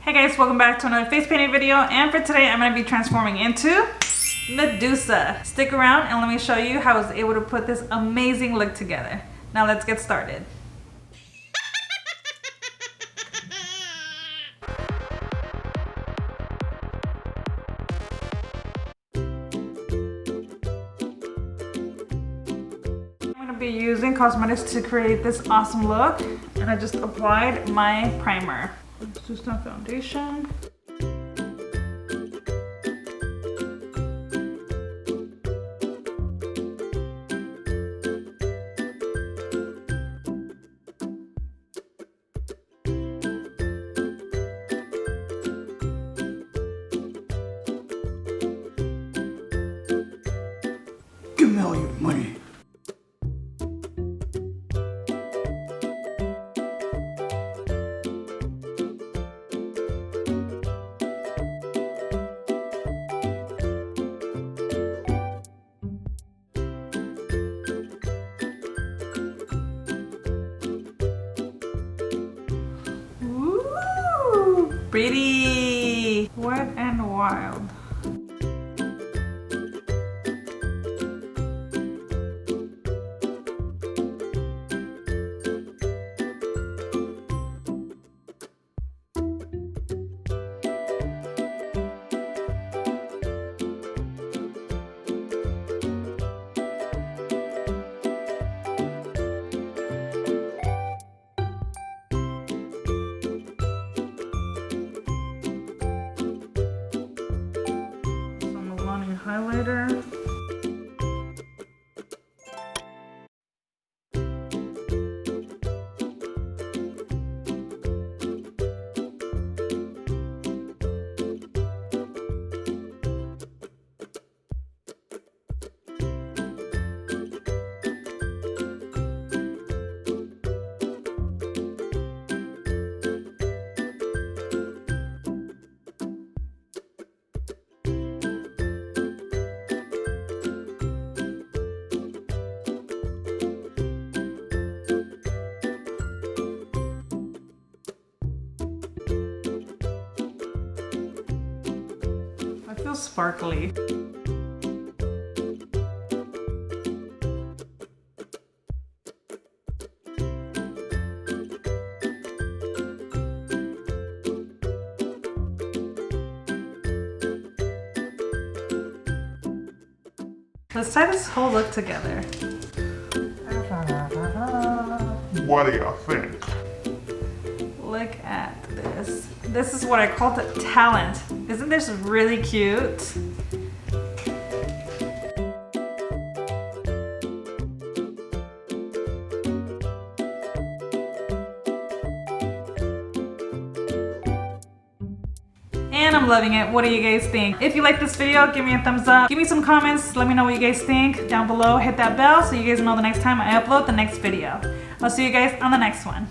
Hey guys, welcome back to another face painting video, and for today I'm going to be transforming into Medusa. Stick around and let me show you how I was able to put this amazing look together. Now let's get started. I'm going to be using cosmetics to create this awesome look, and I just applied my primer. Let's do some foundation. Give me all your money. Ooh, pretty, wet and wild. Highlighter. I feel sparkly. Let's tie this whole look together. What do you think? Look at this. This is what I call the talent. Isn't this really cute? And I'm loving it. What do you guys think? If you like this video, give me a thumbs up. Give me some comments. Let me know what you guys think down below. Hit that bell so you guys know the next time I upload the next video. I'll see you guys on the next one.